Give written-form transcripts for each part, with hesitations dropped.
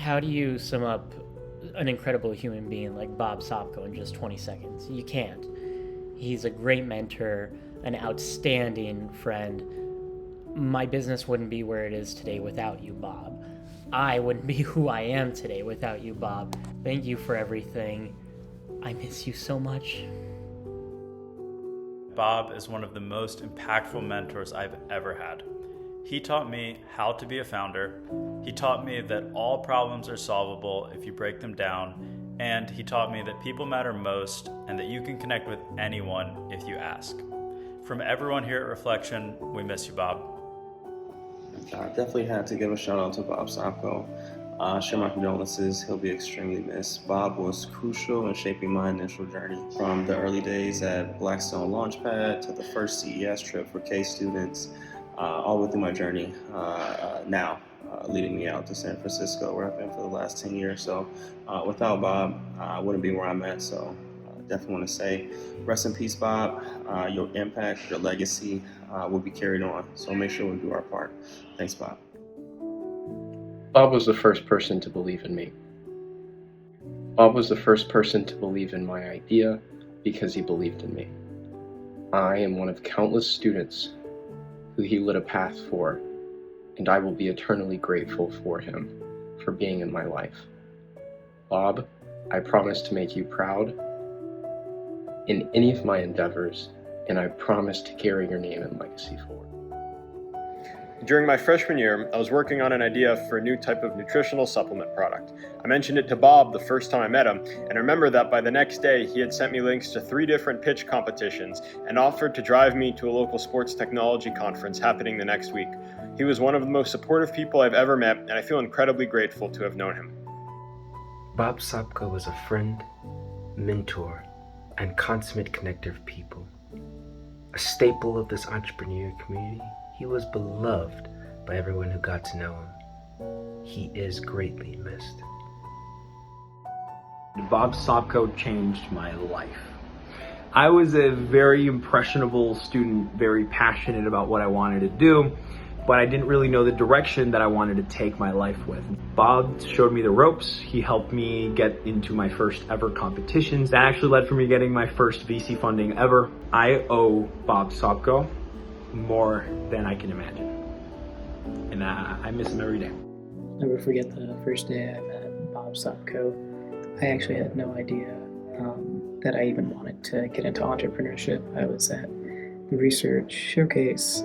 How do you sum up an incredible human being like Bob Sopko in just 20 seconds? You can't. He's a great mentor, an outstanding friend. My business wouldn't be where it is today without you, Bob. I wouldn't be who I am today without you, Bob. Thank you for everything. I miss you so much. Bob is one of the most impactful mentors I've ever had. He taught me how to be a founder. He taught me that all problems are solvable if you break them down. And he taught me that people matter most and that you can connect with anyone if you ask. From everyone here at Reflection, we miss you, Bob. I definitely had to give a shout out to Bob Sopko. Share my condolences. He'll be extremely missed. Bob was crucial in shaping my initial journey, from the early days at Blackstone Launchpad to the first CES trip for K students, all within my journey now, leading me out to San Francisco, where I've been for the last 10 years. So without Bob, I wouldn't be where I'm at. So definitely want to say rest in peace, Bob. Your impact, your legacy will be carried on. So make sure we do our part. Thanks, Bob. Bob was the first person to believe in me. Bob was the first person to believe in my idea because he believed in me. I am one of countless students who he lit a path for, and I will be eternally grateful for him for being in my life. Bob, I promise to make you proud in any of my endeavors, and I promise to carry your name and legacy forward. During my freshman year, I was working on an idea for a new type of nutritional supplement product. I mentioned it to Bob the first time I met him, and I remember that by the next day he had sent me links to 3 different pitch competitions and offered to drive me to a local sports technology conference happening the next week. He was one of the most supportive people I've ever met, and I feel incredibly grateful to have known him. Bob Sopko was a friend, mentor, and consummate connector of people. A staple of this entrepreneur community, he was beloved by everyone who got to know him. He is greatly missed. Bob Sopko changed my life. I was a very impressionable student, very passionate about what I wanted to do, but I didn't really know the direction that I wanted to take my life with. Bob showed me the ropes. He helped me get into my first ever competitions. That actually led for me getting my first VC funding ever. I owe Bob Sopko more than I can imagine. And I miss him every day. Never forget the first day I met Bob Sopko. I actually had no idea that I even wanted to get into entrepreneurship. I was at the research showcase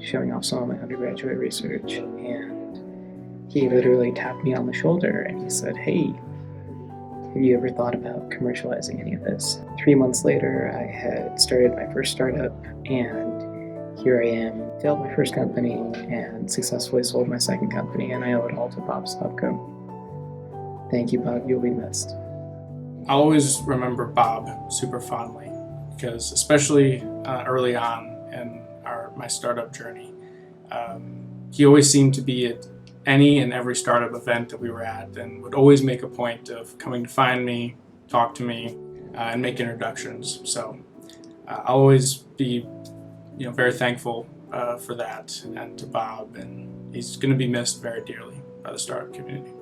showing off some of my undergraduate research, and he literally tapped me on the shoulder and he said, "Hey, have you ever thought about commercializing any of this?" 3 months later, I had started my first startup, and here I am, failed my first company and successfully sold my second company, and I owe it all to Bob Sopko. Thank you, Bob. You'll be missed. I'll always remember Bob super fondly, because especially early on in my startup journey, he always seemed to be at any and every startup event that we were at, and would always make a point of coming to find me, talk to me, and make introductions. So I'll always be very thankful for that, and to Bob, and he's going to be missed very dearly by the startup community.